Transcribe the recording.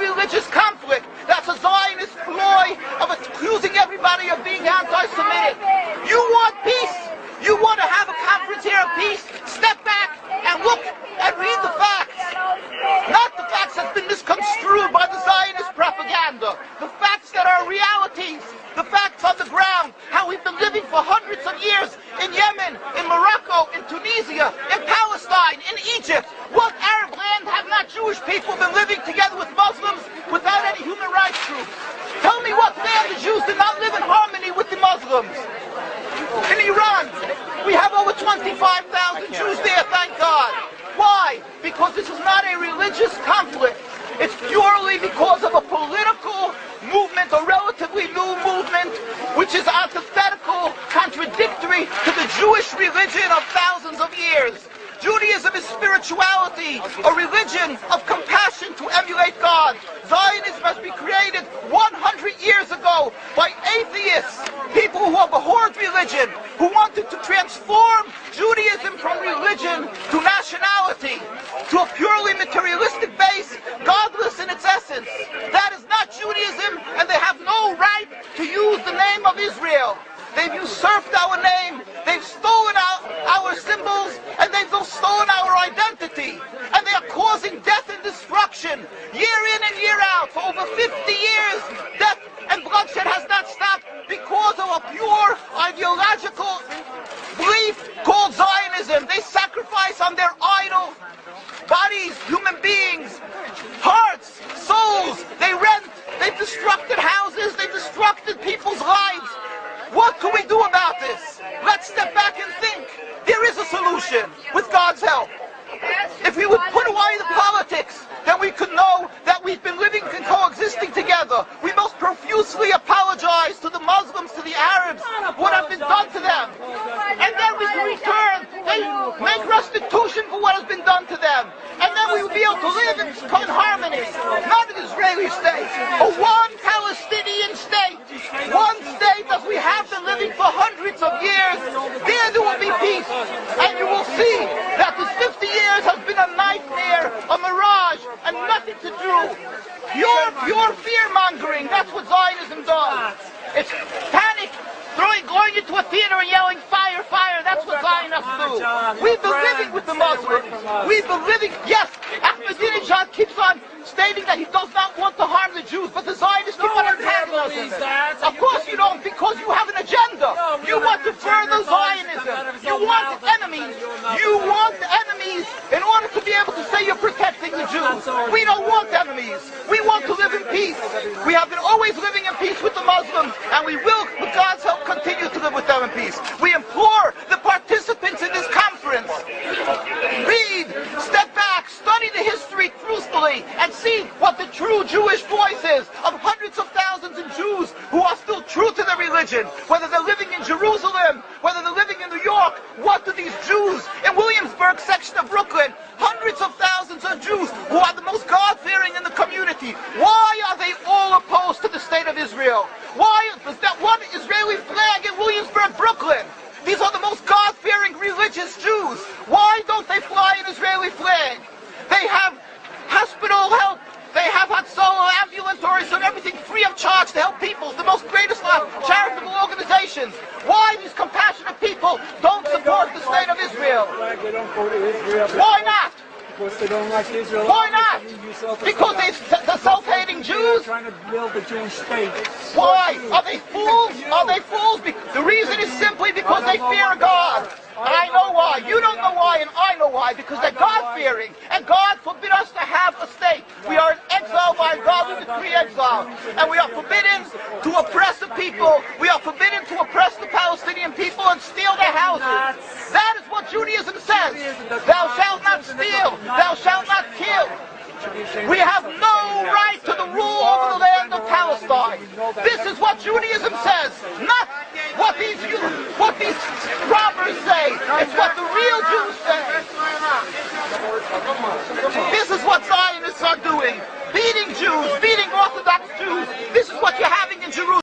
religious conflict. That's a Zionist ploy of accusing everybody of being anti-Semitic. You want peace? You want to have a conference here of peace? Step back and look and read the facts. Not the facts that's been misconstrued by the Zionist propaganda. The facts that are realities. The facts on the ground. How we've been living for hundreds of years in Yemen, in Morocco, in Tunisia, in Palestine, in Egypt. What Arab land have not Jewish people been living together with Muslims without any human rights groups? Tell me what land the Jews did not live in harmony with the Muslims. In Iran, we have over 25,000 Jews there, thank God. Why? Because this is not a religious conflict. It's purely because of a political movement, a relatively new movement, which is antithetical, contradictory to the Jewish religion of thousands of years. Judaism is spirituality, a religion of compassion to emulate God. Zionism has been created 100 years ago by atheists, people who have abhorred religion, who wanted to transform Judaism from religion to nationality, to a purely materialistic base, godless in its essence. That is not Judaism, and they have no right to use the name of Israel. They've usurped our name, they've stolen our symbols, and they've stolen our identity. And they are causing death and destruction, year in and year out. For over 50 years, death and bloodshed has not stopped because of a pure ideological belief called Zionism. They sacrifice on their idol bodies, human beings, hearts, souls. They rent, they've destructed houses, they've destructed people's lives. What can we do about this? Let's step back and think. There is a solution with God's help. If we would put away the politics, then we could know that we've been living and coexisting together. We most profusely apologize to the Muslims, to the Arabs, what has been done to them. And then we can return, they make restitution for what has been done to them. And then we will be able to live in harmony. Not an Israeli state, a one Palestinian state. One state as we have been living for hundreds of years. There will be peace. And you will see that this 50 years has been a nightmare, a mirage, and nothing to do. Pure fear-mongering. That's what Zionism does. It's panic, going into a theater and yelling, fire, fire. That's what Zionists do. We've been living with the Muslims. We've been living, yes, Ahmadinejad keeps on stating that he does not want to harm the Jews, but the Zionists keep on antagonizing him. Of course you don't, because you have an agenda. You want to further Zionism. You want enemies. You want enemies in order to be able to say you're protecting the Jews. We don't want enemies. We want to live in peace. We have been always living in peace with the Muslims, and we will, with God's help, continue to live with them in peace. We implore the participants in this conference, read, step back, study the history truthfully, and see what the true Jewish voice is of hundreds of thousands of Jews who are still true to their religion, whether they're living in Jerusalem, whether they're living in New York. What do these Jews in Williamsburg section of Brooklyn, hundreds of thousands of Jews who are the most God-fearing in the community, why are they all opposed to the state of Israel? Why is that one Israeli flag in Williamsburg, Brooklyn? These are the most God-fearing religious Jews. Why don't they fly an Israeli flag? They have hospital help. They have Hatzalah, ambulatories, and everything free of charge to help people. The most greatest charitable organizations. Why these compassionate people don't support the state of Israel? They don't go to Israel. Why not? Because they don't like Israel. Why not? Because they're self-hating Jews? They're trying to build a Jewish state. Why? Are they fools? Are they fools? The reason is simply because they fear God. I know why. You don't know why, and I know why. Because they're God-fearing. And God forbid us to have a state. We are in exile by God. We decree exile. And we are forbidden to oppress the people. We are forbidden to oppress the Palestinian people and steal their houses. That is what Judaism says. Thou shalt not steal. Thou shalt not kill. We have no right to the rule over the land of Palestine. This is what Judaism says, not what these robbers say. It's what the real Jews say. This is what Zionists are doing.